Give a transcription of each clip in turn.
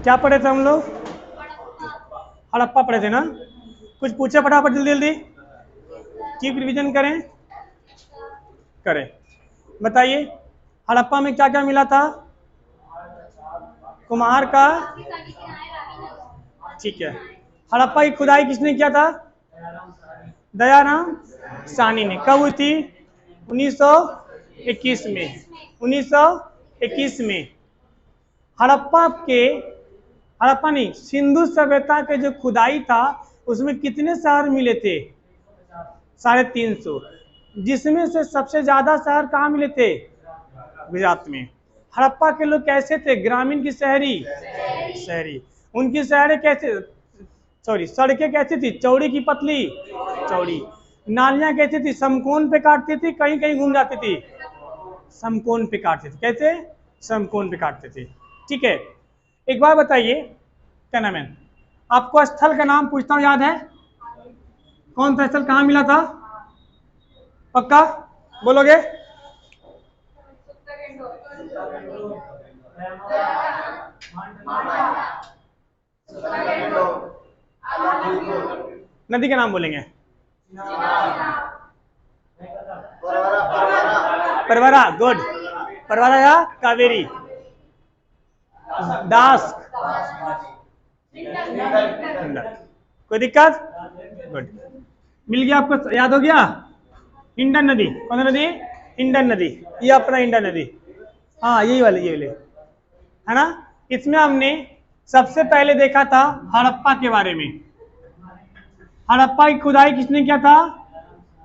क्या पढ़े थे हम लोग? हड़प्पा पढ़े थे ना। कुछ पूछे फटाफट, जल्दी जल्दी चीफ रिवीजन करें। करें, बताइए हड़प्पा में क्या क्या मिला था? कुम्हार का, ठीक है। हड़प्पा की खुदाई किसने किया था? दयाराम साहनी ने। कब हुई थी? 1921 में। 1921 में हड़प्पा नहीं, सिंधु सभ्यता के जो खुदाई था उसमें कितने शहर मिले थे? 350, जिसमें से सबसे ज्यादा शहर कहाँ मिले थे? गुजरात में। हड़प्पा के लोग कैसे थे, ग्रामीण की शहरी? शहरी। उनकी शहरें कैसे, सड़कें कैसी थी, चौड़ी की पतली? चौड़ी। नालियां कैसी थी, समकोण पे काटती थी, कहीं कहीं घूम जाती थी? समकोण पे काटते थे। कैसे? समकोण पे काटते थे। ठीक है, एक बार बताइए, क्या नाम है आपको? स्थल का नाम पूछता हूँ, याद है? कौन सा स्थल कहाँ मिला था? पक्का बोलोगे? नदी का नाम बोलेंगे? परवरा, गुड। परवरा या कावेरी? दास, कोई दिक्कत? गुड, मिल गया आपको, याद हो गया? इंडन नदी, कौन सी नदी? इंडन नदी, ये अपना इंडन नदी। हाँ यही वाले, ये वाले है ना। इसमें हमने सबसे पहले देखा था हड़प्पा के बारे में। हड़प्पा की खुदाई किसने किया था?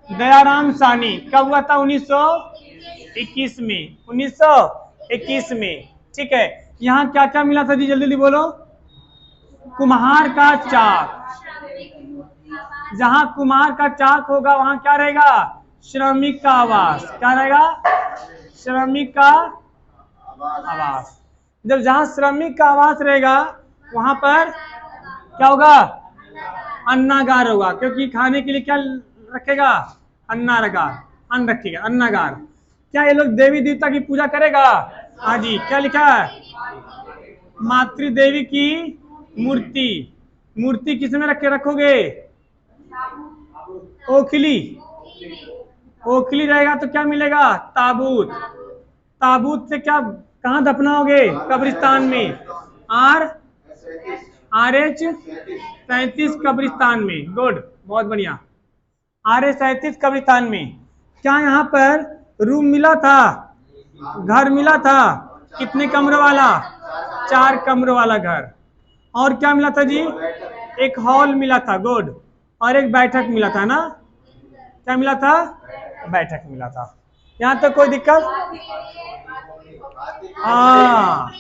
दयाराम साहनी। कब हुआ था? 1921 में। 1921 में, ठीक है। यहाँ क्या क्या मिला था जी, जल्दी जल्दी बोलो। कुम्हार का चाक। जहां कुम्हार का चाक होगा वहां क्या रहेगा? श्रमिक का आवास। क्या रहेगा? श्रमिक का आवास। जब जहां श्रमिक का आवास रहेगा वहां पर क्या होगा? अन्नागार होगा, क्योंकि खाने के लिए क्या रखेगा? अन्नागार, अन्न रखेगा, अन्नागार। क्या ये लोग देवी देवता की पूजा करेगा? हाँ जी। क्या लिखा है? मातृ देवी की मूर्ति। मूर्ति किसमें रखोगे? ओखली। ओखली रहेगा तो क्या मिलेगा? ताबूत। ताबूत से क्या, कहाँ दफनाओगे? कब्रिस्तान में। RH 37 कब्रिस्तान में। गुड, बहुत बढ़िया। RH 37 कब्रिस्तान में। क्या यहाँ पर रूम मिला था? घर मिला था? कितने कमरों वाला? 4 कमरों वाला घर। और क्या मिला था जी? एक हॉल मिला था। गुड। और एक बैठक मिला था ना? क्या मिला था? बैठक मिला था। यहाँ तक कोई दिक्कत? हाँ,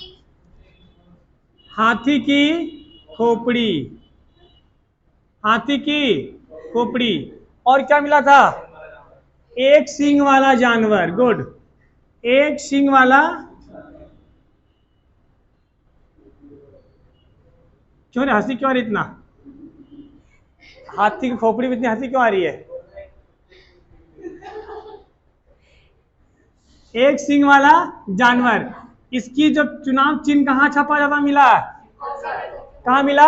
हाथी की खोपड़ी। हाथी की खोपड़ी। और क्या मिला था? एक सींग वाला जानवर। गुड, एक सींग वाला। क्यों रे, हंसी क्यों आ रही इतना? हाथी की खोपड़ी में इतनी हंसी क्यों आ रही है? एक सींग वाला जानवर। इसकी जो चुनाव चिन्ह कहाँ छपा जाता मिला? कहाँ मिला?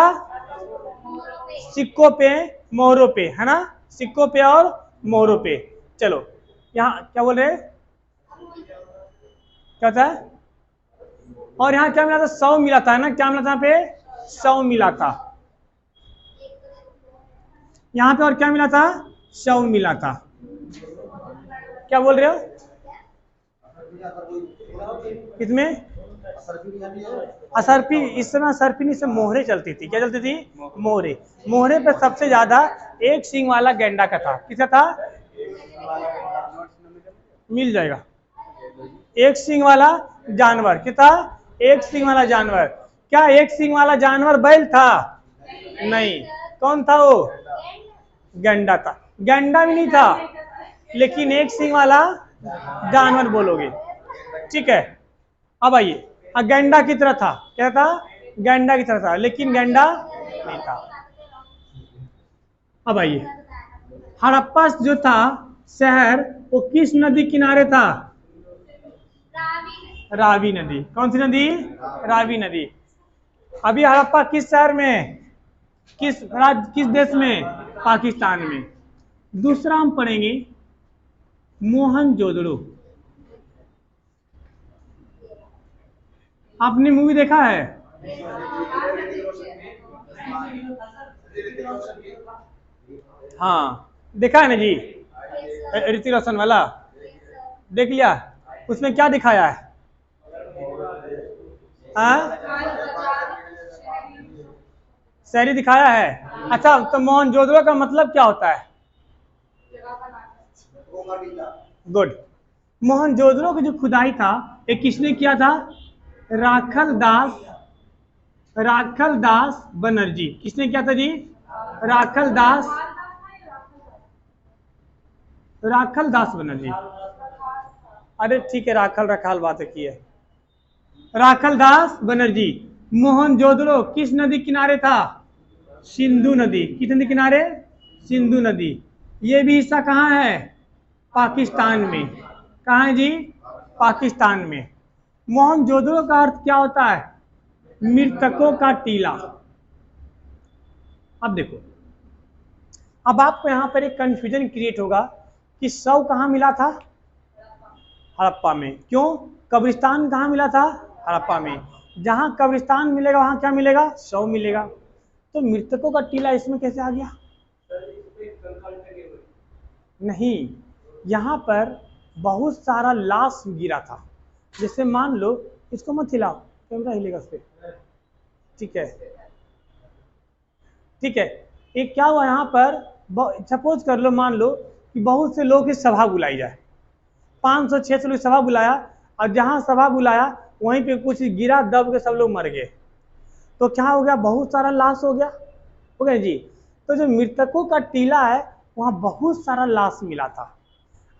सिक्कों पे, मोहरों पे, है ना? सिक्कों पे और मोहरों पे। चलो, यहाँ क्या बोल रहे? क्या था? और यहाँ क्या मिला था? 100 मिला था, है ना? क्या मिला था यहाँ पे? 100 मिला था। यहाँ पे और क्या मिला था? 100 मिला था। क्या बोल रहे हो? किसमें? असरपी। इस समय असरपी नहीं, से मोहरे चलती थी। क्या चलती थी? मोहरे। मोहरे पे सबसे ज्यादा एक सींग वाला गैंडा का था। किसका था? मिल जाएगा। एक सींग वाला जानवर। क्या था? एक सींग वाला जानवर। क्या एक सींग वाला जानवर बैल था? नहीं। कौन था वो? गैंडा था। गैंडा भी नहीं था, लेकिन एक सींग वाला जानवर बोलोगे। ठीक है, अब आइए। गैंडा की तरह था। क्या था? गैंडा की तरह था, लेकिन गैंडा नहीं था। अब आइए, हड़प्पा जो था शहर, वो किस नदी किनारे था? रावी नदी। कौन सी नदी? रावी नदी। अभी हड़प्पा किस शहर में है? किस देश में? पाकिस्तान में। दूसरा हम पढ़ेंगे मोहनजोदड़ो। आपने मूवी देखा है? हाँ देखा है ना जी, ऋतिक रोशन वाला देख लिया। उसमें क्या दिखाया है? हाँ शहरी दिखाया है। अच्छा तो मोहनजोदड़ो का मतलब क्या होता है? गुड। मोहनजोदड़ो की जो खुदाई था ये किसने किया था? राखल दास बनर्जी। किसने किया था जी? राखल दास बनर्जी। अरे ठीक है, राखल रखाल बात की है। राखल दास बनर्जी। मोहनजोदड़ो किस नदी किनारे था? सिंधु नदी। किस नदी किनारे? सिंधु नदी। ये भी हिस्सा कहाँ है? पाकिस्तान में। कहाँ है जी? पाकिस्तान में। मोहनजोदड़ो का अर्थ क्या होता है? मृतकों का टीला। अब देखो, अब आपको यहां पर एक कंफ्यूजन क्रिएट होगा कि शव कहाँ मिला था? हड़प्पा में। क्यों? कब्रिस्तान कहाँ मिला था? हड़प्पा में। जहां कब्रिस्तान मिलेगा वहां क्या मिलेगा? शव मिलेगा। तो मृतकों का टीला इसमें कैसे आ गया? नहीं, यहां पर बहुत सारा लाश गिरा था। जैसे मान लो, इसको मत हिलाओ, कैमरा हिलेगा उस पर। ठीक है ठीक है। एक क्या हुआ यहाँ पर, सपोज कर लो, मान लो कि बहुत से लोग की सभा बुलाई जाए, 500-600 लोग सभा बुलाया, और जहाँ सभा बुलाया वहीं पे कुछ गिरा, दब के सब लोग मर गए। तो क्या हो गया? बहुत सारा लाश हो गया जी। तो जो मृतकों का टीला है वहाँ बहुत सारा लाश मिला था।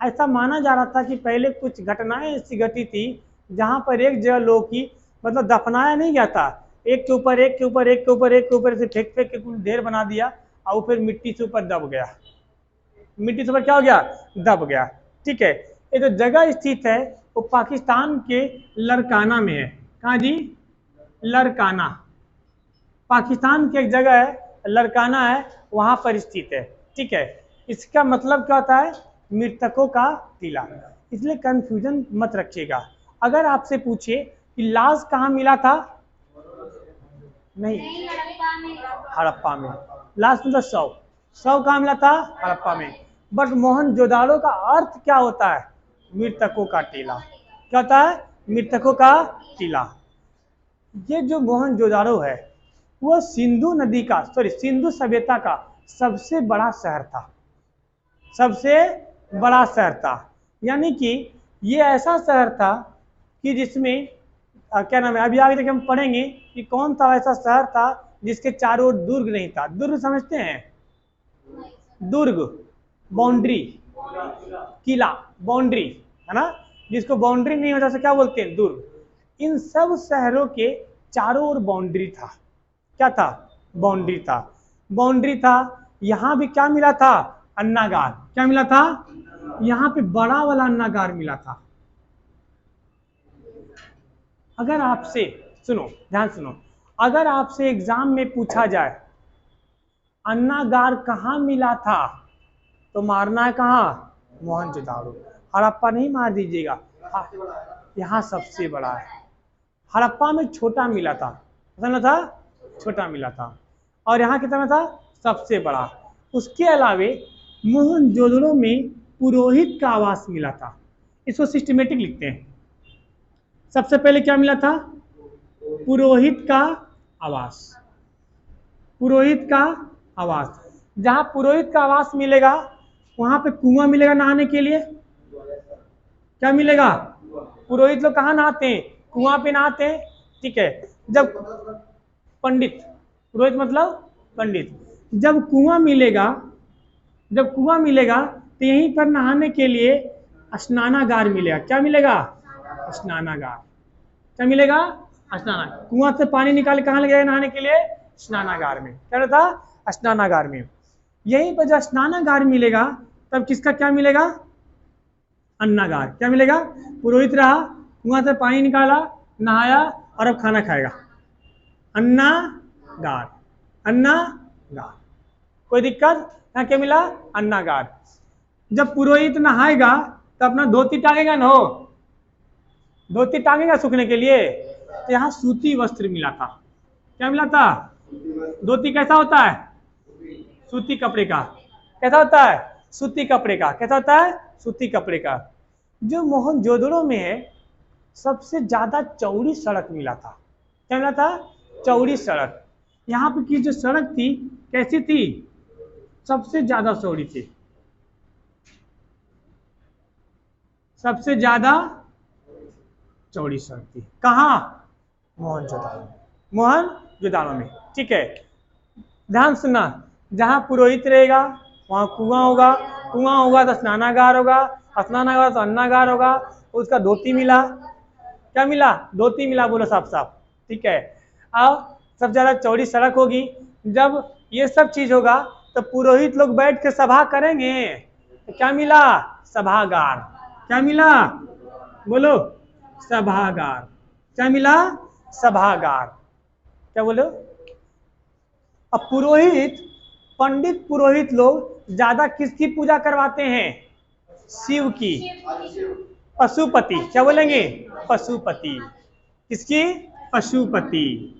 ऐसा माना जा रहा था कि पहले कुछ घटनाएं ऐसी घटी थी जहाँ पर एक जगह लोग की मतलब दफनाया नहीं गया था, एक के ऊपर एक के ऊपर एक के ऊपर एक के ऊपर से फेंक फेंक के कुछ ढेर बना दिया, और फिर मिट्टी से ऊपर दब गया। मिट्टी से ऊपर क्या हो गया? दब गया। ठीक है। ये जो जगह स्थित है वो पाकिस्तान के लरकाना में है। कहाँ जी? लरकाना। पाकिस्तान की एक जगह है, लरकाना है, वहां पर स्थित है। ठीक है। इसका मतलब क्या होता है? मृतकों का टीला। इसलिए कंफ्यूजन मत रखिएगा। अगर आपसे पूछे कि लाश कहाँ मिला था? नहीं, हड़प्पा में। लाश मतलब शव कहाँ मिला था? हड़प्पा में। बट मोहनजोदाड़ो का अर्थ क्या होता है? मृतकों का टीला। क्या होता है? मृतकों का टीला। ये जो मोहनजोदाड़ो है वो सिंधु सभ्यता का सबसे बड़ा शहर था। सबसे बड़ा शहर था, यानी कि ये ऐसा शहर था कि जिसमें क्या नाम है, अभी आगे तक हम पढ़ेंगे कि कौन था ऐसा शहर था जिसके चारों ओर दुर्ग नहीं था। दुर्ग समझते हैं? दुर्ग बाउंड्री, किला, बाउंड्री है ना, जिसको बाउंड्री नहीं होता क्या बोलते हैं? दुर्ग। इन सब शहरों के चारों ओर बाउंड्री था। क्या था? बाउंड्री था। बाउंड्री था। यहां भी क्या मिला था? अन्नागार। क्या मिला था? यहां पे बड़ा वाला अन्नागार मिला था। अगर आपसे सुनो, ध्यान सुनो, अगर आपसे एग्जाम में पूछा जाए अन्नागार कहाँ मिला था, तो मारना है कहाँ? मोहनजोदाड़ो। हड़प्पा नहीं मार दीजिएगा, यहाँ सबसे बड़ा है। हड़प्पा में छोटा मिला था, कितना था? छोटा मिला था। और यहाँ कितना था? सबसे बड़ा। उसके अलावे मोहनजोदड़ो में पुरोहित का आवास मिला था। इसको सिस्टमेटिक लिखते हैं। सबसे पहले क्या मिला था? पुरोहित का आवास। पुरोहित का आवास। जहां पुरोहित का आवास मिलेगा वहां पे कुआं मिलेगा नहाने के लिए। क्या मिलेगा? पुरोहित लोग कहाँ नहाते हैं? कुआं पे नहाते हैं। ठीक है। जब पंडित, पुरोहित मतलब पंडित, जब कुआं मिलेगा तो यहीं पर नहाने के लिए स्नानागार मिलेगा। क्या मिलेगा? स्नानागार। क्या मिलेगा? स्नानागार। कुआं से पानी निकाल कहाँ लगेगा नहाने के लिए? स्नानागार में। क्या रहता? स्नानागार में। यहीं पर जब स्नानागार मिलेगा तब किसका क्या मिलेगा? अन्नागार। क्या मिलेगा? पुरोहित रहा, कुआं से पानी निकाला, नहाया और अब खाना खाएगा। अन्नागार, अन्नागार। कोई दिक्कत? यहाँ क्या मिला? अन्नागार। जब पुरोहित नहाएगा तो अपना धोती टांगेगा ना, हो धोती टांगेगा सूखने के लिए, तो यहाँ सूती वस्त्र मिला था। क्या मिला था? धोती कैसा होता है? सूती कपड़े का। कैसा होता है? सूती कपड़े का। कैसा होता है? सूती कपड़े का। जो मोहनजोदड़ो में है सबसे ज्यादा चौड़ी सड़क मिला था। क्या मिला था? चौड़ी सड़क। यहाँ पे की जो सड़क थी कैसी थी? सबसे ज्यादा चौड़ी थी, सबसे ज्यादा चौड़ी सड़क थी। कहाँ? मोहनजोदड़ो, मोहनजोदड़ो में। ठीक है, ध्यान सुनना, जहाँ पुरोहित रहेगा वहाँ कुआं होगा, कुआं होगा तो स्नानागार होगा, स्नानागार तो अन्नागार होगा। उसका धोती मिला। क्या मिला? धोती मिला। बोलो साफ साफ। ठीक है, अब सबसे ज्यादा चौड़ी सड़क होगी। जब ये सब चीज होगा तो पुरोहित लोग बैठ के सभा करेंगे, तो क्या मिला? सभागार। क्या मिला? बोलो, सभागार। क्या मिला? सभागार। क्या बोलो? अब पुरोहित, पंडित पुरोहित लोग ज्यादा किसकी पूजा करवाते हैं? शिव की। पशुपति। क्या बोलेंगे? पशुपति। किसकी? पशुपति।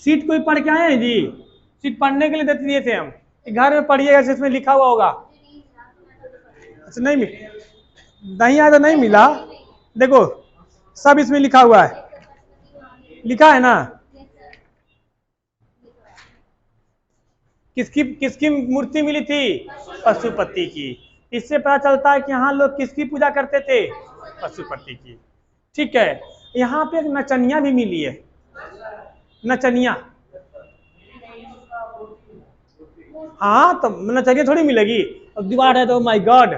सीट कोई पढ़ के आए हैं जी? सीट पढ़ने के लिए देते दिए थे हम, घर में पढ़िएगा, इसमें लिखा हुआ होगा। अच्छा, नहीं नहीं आया तो नहीं मिला। देखो सब इसमें लिखा हुआ है, लिखा है ना। किसकी किसकी मूर्ति मिली थी? पशुपति की। इससे पता चलता है कि यहाँ लोग किसकी पूजा करते थे? पशुपति की। ठीक है, यहाँ पे एक नचनिया भी मिली है। नचनिया, हाँ तो नचनिया थोड़ी मिलेगी। अब दीवार है तो माय गॉड,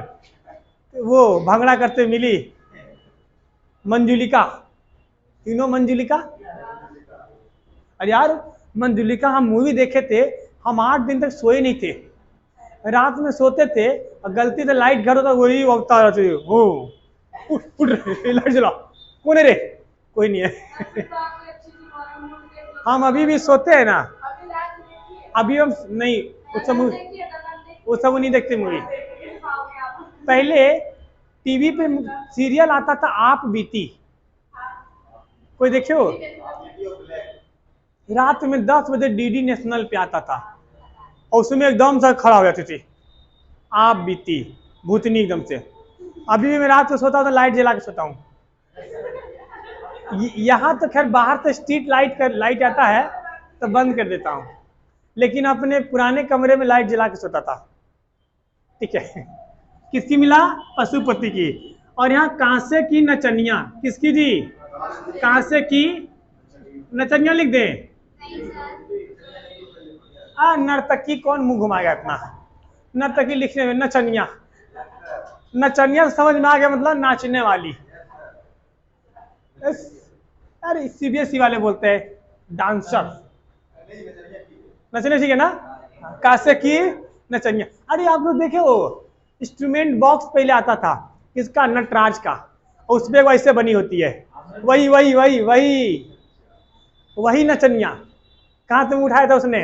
वो भंगड़ा करते मिली। मंजुलिका, तीनों मंजुलिका। अरे यार मंजुलिका हम मूवी देखे थे, हम 8 दिन तक सोए नहीं थे। रात में सोते थे और गलती से लाइट घर होता वही अवतार हो, उठ लाइट जला। कौन है रे? कोई नहीं है। हम अभी भी सोते हैं ना, अभी हम नहीं, वो सब नहीं देखते मूवी। पहले टीवी पे सीरियल आता था आप बीती, कोई देखे हो? रात में 10 बजे डीडी नेशनल पे आता था और उसमें एकदम से खड़ा हो जाती थी आप बीती, भूतनी एकदम से। अभी भी मैं रात को सोता हूँ तो लाइट जला के सोता हूँ। यहाँ तो खैर बाहर से स्ट्रीट लाइट आता है तो बंद कर देता हूँ, लेकिन अपने पुराने कमरे में लाइट जला के सोता था। ठीक है, किसकी मिला? पशुपति की। और यहाँ कांसे की नचनिया, किसकी जी? कांसे की नचनिया लिख दे। नर्तकी कौन मुंह घुमाएगा इतना? नर्तकी लिखने में नचनिया, नचनिया समझ में आ गया, मतलब नाचने वाली। अरे सीबीएसई वाले बोलते हैं डांसर, नचने सीखे ना। कासे की नचनिया। अरे आप लोग देखे हो इंस्ट्रूमेंट बॉक्स पहले आता था, किसका? नटराज का, और उसमें वैसे बनी होती है, वही वही वही वही वही नचनिया। कहाँ से उठाया था उसने?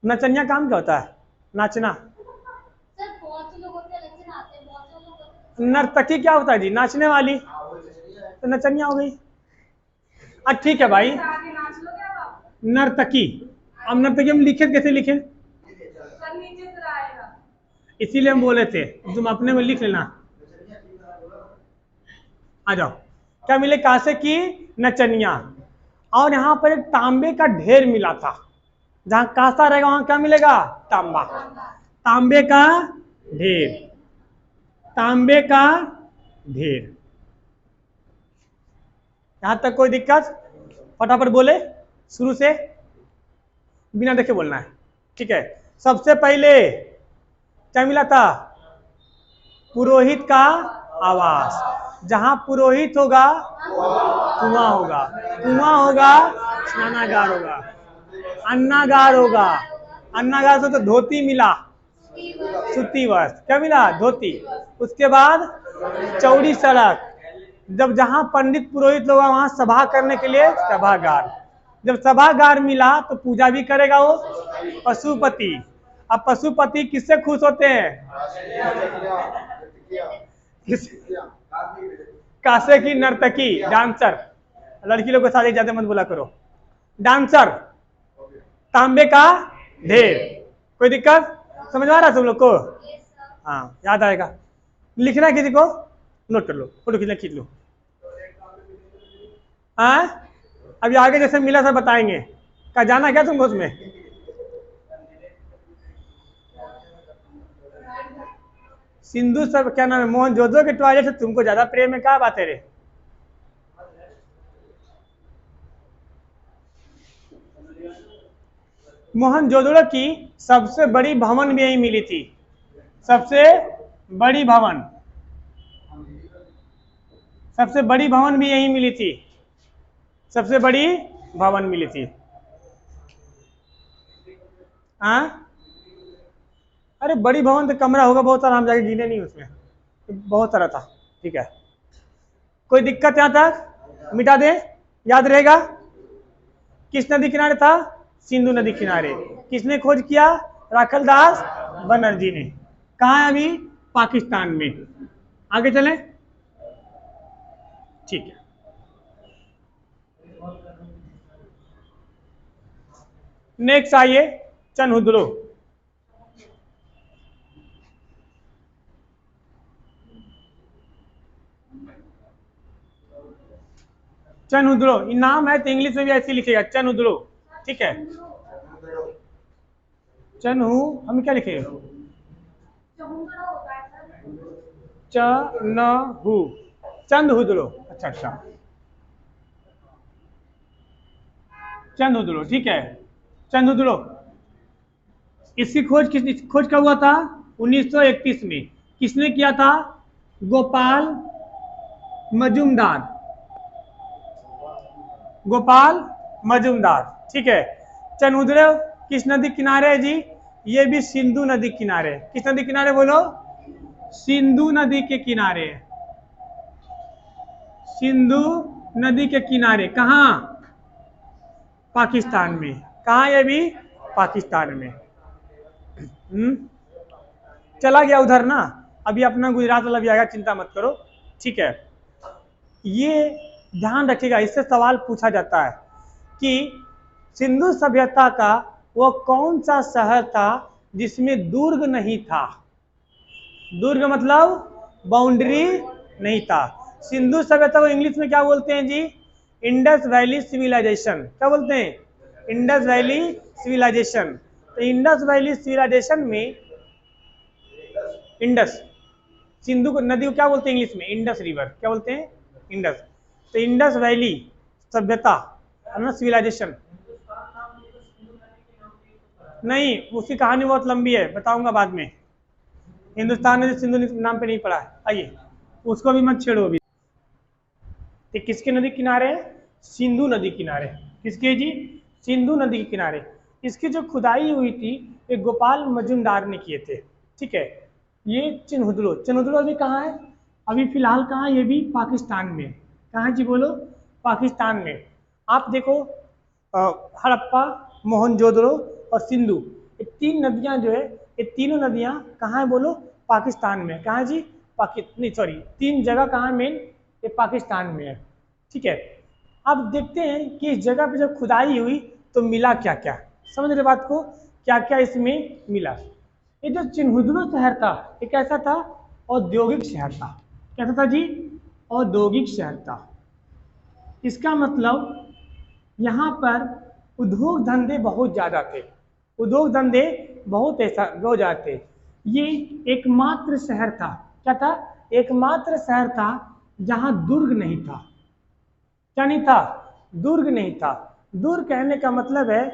नचनिया काम क्या होता है? नाचना। नर्तकी क्या होता है जी? नाचने वाली, तो नचनिया हो गई। ठीक है भाई, नर्तकी। अब नर्तकी हम लिखे कैसे लिखे? इसीलिए हम बोले थे तुम अपने में लिख लेना। आ जाओ, क्या मिले? कांसे की नचनिया। और यहाँ पर एक तांबे का ढेर मिला था। जहां कांसा रहेगा वहां क्या मिलेगा? तांबा। तांबे का ढेर, तांबे का ढेर। यहां तक कोई दिक्कत? फटाफट बोले, शुरू से बिना देखे बोलना है। ठीक है, सबसे पहले क्या मिला था? पुरोहित का आवास। जहां पुरोहित होगा कुआं होगा, कुआं होगा स्नानागार होगा, अन्नागार होगा, अन्नागार से तो धोती मिला, सूती वस्त्र। क्या मिला? धोती। उसके बाद चौड़ी सड़क, जब जहां पंडित पुरोहित लोग वहां सभा करने के लिए सभागार, जब सभागार मिला तो पूजा भी करेगा वो पशुपति। अब पशुपति किससे खुश होते हैं? कासे की नर्तकी, डांसर, लड़की लोग को शादी ज्यादा मत बोला करो, डांसर, तांबे का ढेर। कोई दिक्कत? समझ आ रहा है सब लोग को? हाँ, याद आएगा। लिखना है किसी को? नोट कर लो, फोटो खींच लो। हाँ, अभी आगे जैसे मिला सब बताएंगे। क्या जाना क्या तुमको उसमें? सिंधु सब क्या नाम है? मोहनजोदड़ो के टॉयलेट से तुमको ज्यादा प्रेम है, क्या बात है रे? मोहनजोदड़ो की सबसे बड़ी भवन भी यही मिली थी। सबसे बड़ी भवन, सबसे बड़ी भवन भी यही मिली थी। सबसे बड़ी भवन मिली थी। हाँ, अरे बड़ी भवन तो कमरा होगा बहुत सारा, हम जाके गिने नहीं उसमें, बहुत सारा था। ठीक है, कोई दिक्कत यहाँ तक? मिटा दे, याद रहेगा। किस नदी किनारे था? सिंधु नदी किनारे। किसने खोज किया? राखल दास बनर्जी ने। कहाँ है अभी? पाकिस्तान में। आगे चलें, ठीक है। नेक्स्ट आइए, चनहुदड़ो। चनहुदड़ो नाम है तो इंग्लिश में भी ऐसे लिखेगा, चनहुदड़ो। ठीक है, चनहु हम क्या लिखेंगे? चनहु, चंदहुदड़ो। अच्छा अच्छा, चंदहुदड़ो, ठीक है, चंदहुदड़ो। इसकी खोज कब हुआ था? 1931 में। किसने किया था? गोपाल मजूमदार, गोपाल मजूमदार। ठीक है, चनहुदड़ो किस नदी किनारे है जी? ये भी सिंधु नदी किनारे। किस नदी किनारे बोलो? सिंधु नदी के किनारे। सिंधु नदी के किनारे। कहाँ? पाकिस्तान में। कहाँ? ये भी पाकिस्तान में। चला गया उधर ना, अभी अपना गुजरात वाला भी आएगा, चिंता मत करो। ठीक है, ये ध्यान रखिएगा, इससे सवाल पूछा जाता है कि सिंधु सभ्यता का वो कौन सा शहर था जिसमें दुर्ग नहीं था? दुर्ग मतलब बाउंड्री नहीं था। सिंधु सभ्यता को इंग्लिश में क्या बोलते हैं जी? Indus Valley civilisation. क्या बोलते हैं? Indus Valley civilization. तो इंडस वैली सिविलाइजेशन में इंडस, सिंधु को नदी को क्या बोलते हैं इंग्लिश में? Indus river. क्या बोलते हैं? इंडस। तो इंडस वैली सभ्यता है ना, सिविलाइजेशन। नहीं, उसकी कहानी बहुत लंबी है, बताऊंगा बाद में। हिंदुस्तान ने सिंधु नाम पे नहीं पड़ा है, आइए उसको भी मत छेड़ो अभी। तो किसके नदी किनारे? सिंधु नदी किनारे। किसके जी? सिंधु नदी के किनारे। इसकी जो खुदाई हुई थी एक गोपाल मजूमदार ने किए थे। ठीक है, ये चनहुदड़ो। चनहुदड़ो अभी कहाँ है? अभी फिलहाल कहाँ? ये भी पाकिस्तान में। कहाँ जी बोलो? पाकिस्तान में। आप देखो, हड़प्पा, मोहनजोदड़ो और सिंधु, ये तीन नदियां जो है, ये तीनों नदियां कहाँ है बोलो? पाकिस्तान में। कहाँ जी? नहीं सॉरी, तीन जगह कहाँ मेन? ये पाकिस्तान में है। ठीक है, अब देखते हैं कि इस जगह पे जब खुदाई हुई तो मिला क्या क्या। समझ रहे बात को? क्या क्या इसमें मिला। ये जो चनहुदड़ो शहर था ये कैसा था? औद्योगिक शहर था। कैसा था जी? औद्योगिक शहर था। इसका मतलब यहाँ पर उद्योग धंधे बहुत ज़्यादा थे। उद्योग धंधे बहुत ज़्यादा थे। ये एकमात्र शहर था। क्या था? एकमात्र शहर था जहाँ दुर्ग नहीं था। क्या नहीं था? दुर्ग नहीं था। दुर्ग कहने का मतलब है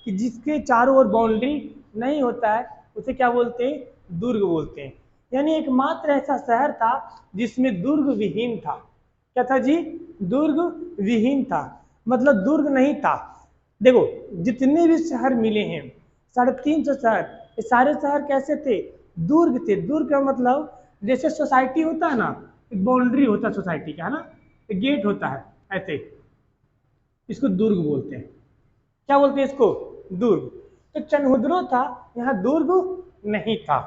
कि जिसके चारों ओर बाउंड्री नहीं होता है उसे क्या बोलते हैं? दुर्ग बोलते हैं। यानी एकमात्र ऐसा शहर था जिसमें दुर्ग विहीन था। क्या था जी? दुर्ग विहीन था, मतलब दुर्ग नहीं था। देखो, जितने भी शहर मिले हैं 350 शहर, ये सारे शहर कैसे थे? दुर्ग थे। दुर्ग का मतलब जैसे सोसाइटी होता है ना, बाउंड्री होता है सोसाइटी का, है ना, गेट होता है ऐसे, इसको दुर्ग बोलते हैं। क्या बोलते हैं इसको? दुर्ग। तो चनहुद्रो था, यहाँ दुर्ग नहीं था।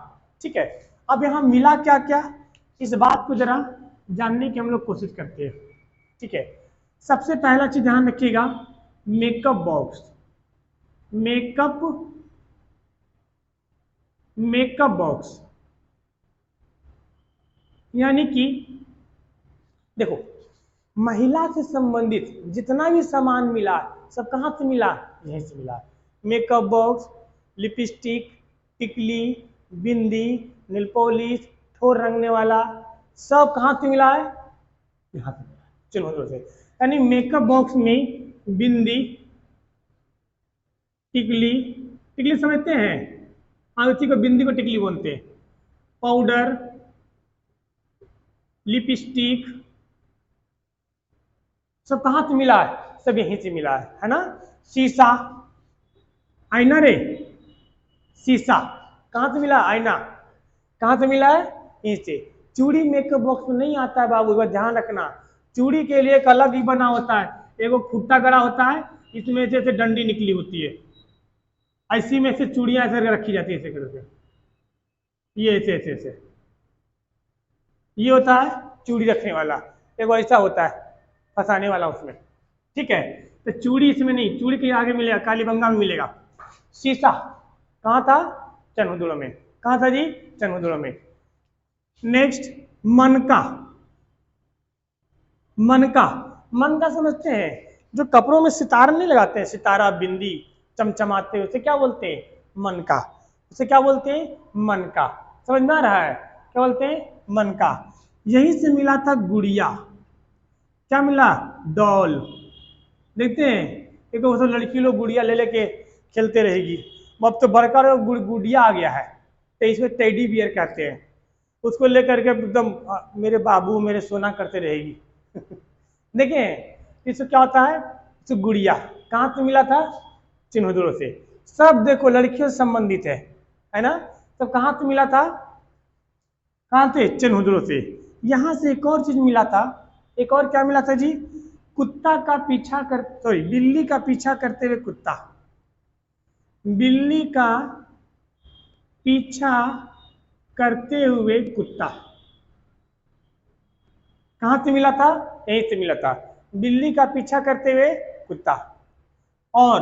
ठीक है, अब यहाँ मिला क्या क्या, इस बात को जरा जानने की हम लोग कोशिश करते हैं। ठीक है, सबसे पहला चीज ध्यान रखिएगा, मेकअप बॉक्स। मेकअप बॉक्स यानी कि देखो, महिला से संबंधित जितना भी सामान मिला सब कहाँ से मिला? यहीं से मिला। मेकअप बॉक्स, लिपस्टिक, टिकली, बिंदी, नेल पॉलिश, ठोर रंगने वाला, सब कहाँ से मिला है? यहाँ से मिला, चलो से। यानी मेकअप बॉक्स में बिंदी, टिकली, टिकली समझते हैं? हाँ, उसी को बिंदी को टिकली बोलते हैं। पाउडर, लिपस्टिक, सब कहाँ से मिला है? सब यहीं से मिला है ना। शीशा, आईना रे, शीशा कहाँ से मिला? आईना कहाँ से मिला है? यहीं से। चूड़ी मेकअप बॉक्स में नहीं आता है बाबू, बस ध्यान रखना। चूड़ी के लिए एक अलग ही बना होता है, एगो खुट्टा गड़ा होता है, इसमें से डंडी निकली होती है, ऐसी में से चूड़ियां ऐसे रखी जाती है, ऐसे करके, ये ऐसे ऐसे ऐसे, ये होता है चूड़ी रखने वाला। एगो ऐसा होता है फंसाने वाला उसमें। ठीक है, तो चूड़ी इसमें नहीं, चूड़ी के आगे मिलेगा, कालीबंगा में मिलेगा। शीशा कहाँ था? चनहुदुड़ो में। कहाँ था जी? चनहुदुड़ो में। नेक्स्ट, मनका। मनका, मनका समझते हैं? जो कपड़ों में सितारा नहीं लगाते हैं, सितारा, बिंदी चमचमाते हैं, उसे क्या बोलते हैं? मनका। उसे क्या बोलते हैं? मनका। समझ में आ रहा है? क्या बोलते हैं? मनका। यहीं से मिला था गुड़िया। क्या मिला? डॉल। देखते हैं, एक तो लड़की लोग गुड़िया ले लेके खेलते रहेगी, अब तो बड़का गुड़िया आ गया है, तो इसमें टेडी बियर कहते हैं, उसको लेकर के एकदम मेरे बाबू मेरे सोना करते रहेगी। देखें इसको क्या होता है? इसको गुड़िया कहाँ से मिला था? चिन्हुदुड़ो से। सब देखो लड़कियों से संबंधित है ना। तो कहाँ से मिला था? कहाँ से? चिन्हुदुड़ो से। यहाँ से एक और चीज मिला था, एक और क्या मिला था जी? कुत्ता का पीछा कर, सॉरी, बिल्ली का पीछा करते हुए कुत्ता। बिल्ली का पीछा करते हुए कुत्ता कहाँ से मिला था? यहीं से मिला था, बिल्ली का पीछा करते हुए कुत्ता। और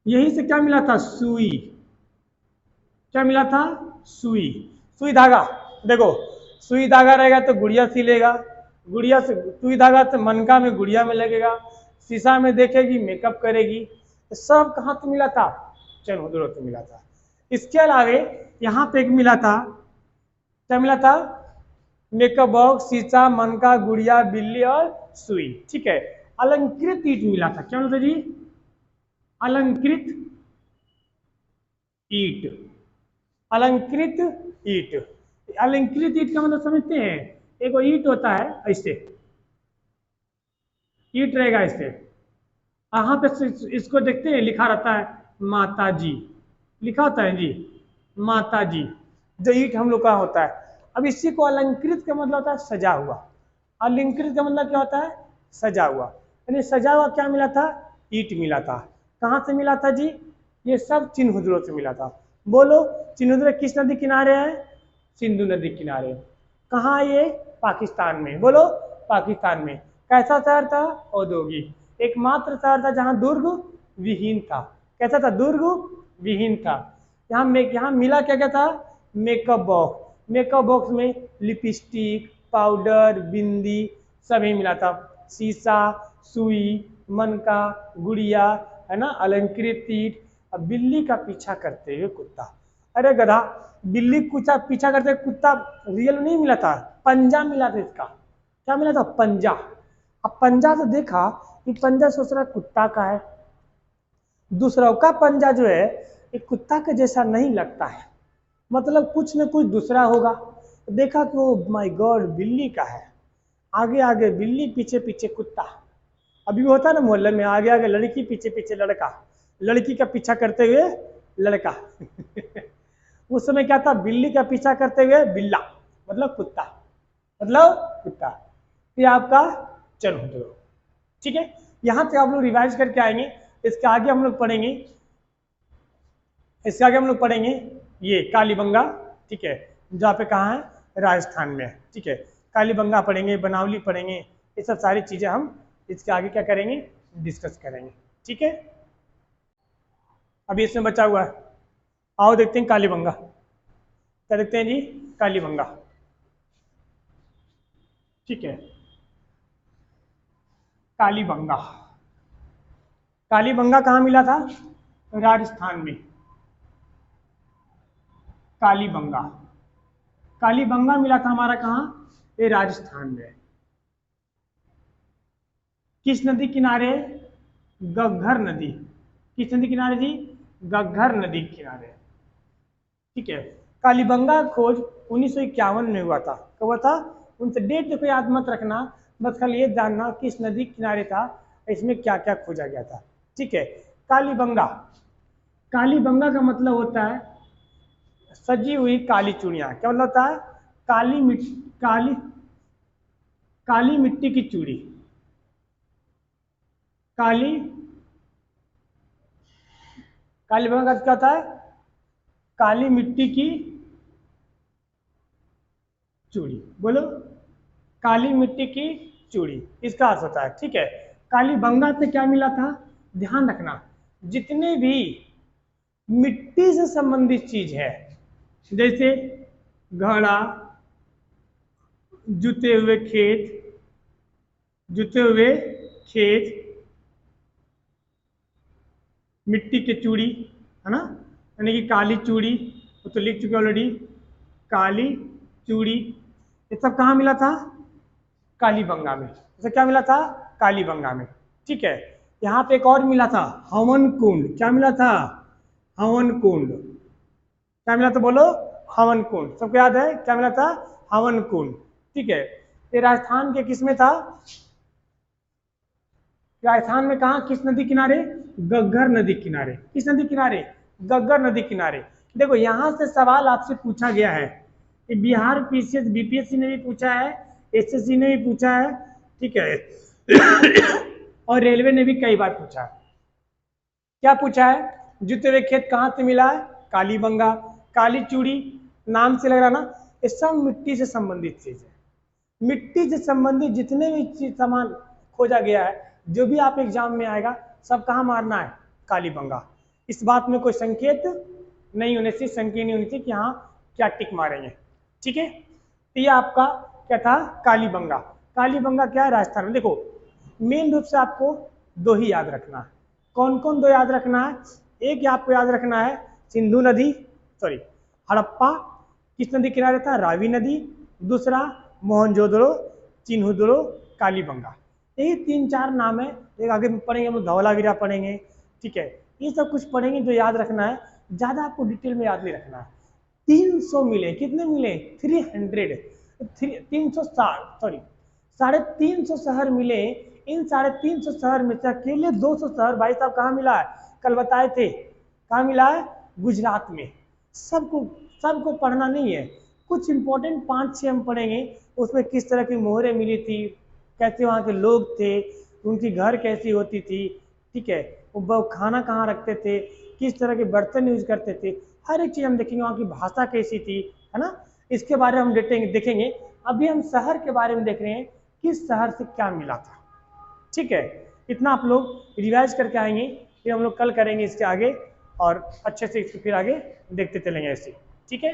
यहीं से क्या मिला था? सुई। क्या मिला था? सुई। सुई धागा, देखो सुई धागा रहेगा तो गुड़िया सिलेगा, गुड़िया से सुई धागा तो मनका में गुड़िया में लगेगा, शीशा में देखेगी, मेकअप करेगी। तो सब कहाँ से मिला था? चनहुदुड़ो से मिला था। इसके अलावे यहाँ पे एक मिला था, क्या मिला था? मेकअप बॉक्स, शीशा, मनका, गुड़िया, बिल्ली और सुई। ठीक है, अलंकृत ईट मिला था। क्या मिला था जी? अलंकृत ईट। अलंकृत ईट। अलंकृत ईट का मतलब समझते हैं? एक ईट होता है ऐसे, ईट रहेगा ऐसे, यहाँ पे इसको देखते हैं, लिखा रहता है माता जी, लिखा होता है जी माता जी, जो ईट हम लोग का होता है। अब इसी को अलंकृत का मतलब होता है सजा हुआ। अलंकृत का मतलब क्या होता है? सजा हुआ। यानी सजा हुआ क्या मिला था? ईट मिला था। कहाँ से मिला था जी? ये सब चिन्हुदुड़ो से मिला था। बोलो, चिन्हुदुड़ो किस नदी किनारे है? सिंधु नदी किनारे। कहाँ ये? पाकिस्तान में। बोलो, पाकिस्तान में। कैसा शहर था? औद्योगिक। एकमात्र शहर था जहाँ दुर्ग विहीन था। कैसा था? दुर्ग विहीन था। यहाँ मिला क्या क्या था? Makeup box. मेकअप बॉक्स में लिपस्टिक, पाउडर, बिंदी सभी मिला था। शीशा, सुई, मनका, गुड़िया, है ना, अलंकृत ईट। अब बिल्ली का पीछा करते हुए कुत्ता। अरे गधा, बिल्ली पीछा करते हुए कुत्ता रियल नहीं मिला था, पंजा मिला था इसका। क्या मिला था? पंजा। अब पंजा से देखा कि पंजा सोच रहा कुत्ता का है, दूसरों का पंजा जो है एक कुत्ता के जैसा नहीं लगता है, मतलब कुछ न कुछ दूसरा होगा। देखा कि वो माय गॉड बिल्ली का है, आगे आगे बिल्ली, पीछे पीछे कुत्ता। अभी होता है ना मोहल्ले में, आगे आगे लड़की, पीछे पीछे लड़का, लड़की का पीछा करते हुए लड़का। उस समय क्या था? बिल्ली का पीछा करते हुए बिल्ला, मतलब कुत्ता, मतलब कुत्ता। ये आपका चनहुद्रो। ठीक है, यहाँ तक आप लोग रिवाइज करके आएंगे। इसके आगे हम लोग पढ़ेंगे, ये कालीबंगा। ठीक है, जहाँ पे कहाँ है, राजस्थान में है। ठीक है, कालीबंगा पढ़ेंगे, बनावली पढ़ेंगे, ये सब सारी चीजें हम इसके आगे क्या करेंगे, डिस्कस करेंगे। ठीक है, अभी इसमें बचा हुआ है, आओ देखते हैं कालीबंगा। क्या देखते हैं जी, कालीबंगा। ठीक है, कालीबंगा, कालीबंगा कहाँ मिला था, राजस्थान में। कालीबंगा, कालीबंगा मिला था हमारा कहाँ, ये राजस्थान में। किस नदी किनारे, घग्गर नदी। किस नदी किनारे जी, घग्गर नदी किनारे। ठीक है, कालीबंगा खोज 1951 में हुआ था। कब हुआ था, उनसे डेट देखो याद मत रखना, बस खाली ये जानना किस नदी किनारे था, इसमें क्या क्या खोजा गया था। ठीक है, कालीबंगा, कालीबंगा का मतलब होता है सजी हुई काली चूड़ियां। क्या मतलब होता है, काली मिट्टी की चूड़ी, कालीबंगा का क्या होता है, काली मिट्टी की चूड़ी। बोलो, काली मिट्टी की चूड़ी, इसका अर्थ होता है। ठीक है, कालीबंगा से क्या मिला था, ध्यान रखना, जितने भी मिट्टी से संबंधित चीज है, जैसे घड़ा, जुते हुए खेत, मिट्टी की चूड़ी, है ना, यानी कि काली चूड़ी, वो तो लिख चुके ऑलरेडी, काली चूड़ी, ये सब कहाँ मिला था, कालीबंगा में। इसे क्या मिला था, कालीबंगा में। ठीक है, यहाँ पे एक और मिला था, हवन कुंड। क्या मिला था, हवन कुंड। क्या मिला था, बोलो, हवन कुंड। सबको याद है क्या मिला था, हवन कुंड। ठीक है, ये राजस्थान के किस में था, राजस्थान में कहा, किस नदी किनारे, घग्गर नदी किनारे। किस नदी किनारे, घग्गर नदी किनारे। देखो यहाँ से सवाल आपसे पूछा गया है कि बिहार पीसीएस बीपीएससी ने भी पूछा है, एसएससी ने भी पूछा है। ठीक है और रेलवे ने भी कई बार पूछा है। क्या पूछा है, जुते हुए खेत कहाँ से मिला है, कालीबंगा। काली चूड़ी, नाम से लग रहा ना, ये सब मिट्टी से संबंधित चीज है। मिट्टी से संबंधित जितने भी चीज सामान खोजा गया है, जो भी आप एग्जाम में आएगा, सब कहाँ मारना है, कालीबंगा। इस बात में कोई संकेत नहीं होने से, संकेत नहीं होनी चाहिए कि हाँ क्या टिक मारेंगे। ठीक है, तो ये आपका क्या था, कालीबंगा। कालीबंगा क्या है, राजस्थान में। देखो मेन रूप से आपको दो ही याद रखना है। कौन कौन दो याद रखना है, एक आपको याद रखना है सिंधु नदी, सॉरी हड़प्पा किस नदी किनारे था, रावी नदी। दूसरा मोहनजोदड़ो, चिन्हुदड़ो, कालीबंगा। यही 3-4 नाम है। एक आगे पढ़ेंगे हम लोग, धौलावीरा पढ़ेंगे। ठीक है, ये सब कुछ पढ़ेंगे जो याद रखना है, ज्यादा आपको डिटेल में याद नहीं रखना है। 300 मिले, कितने मिले, 360 सॉरी 350 शहर मिले। इन 350 शहर में से अकेले 200 शहर भाई साहब कहाँ मिला है, कल बताए थे, कहाँ मिला है, गुजरात में। सबको पढ़ना नहीं है, कुछ इंपॉर्टेंट 5-6 हम पढ़ेंगे। उसमें किस तरह की मोहरें मिली थी, कैसे वहाँ के लोग थे, उनकी घर कैसी होती थी। ठीक है, वो खाना कहाँ रखते थे, किस तरह के बर्तन यूज करते थे, हर एक चीज़ हम देखेंगे। वहाँ की भाषा कैसी थी, है ना, इसके बारे में हम देखेंगे। अभी हम शहर के बारे में देख रहे हैं, किस शहर से क्या मिला था। ठीक है, इतना आप लोग रिवाइज करके आएंगे, फिर हम लोग कल करेंगे इसके आगे, और अच्छे से इसको फिर आगे देखते चलेंगे ऐसे। ठीक है।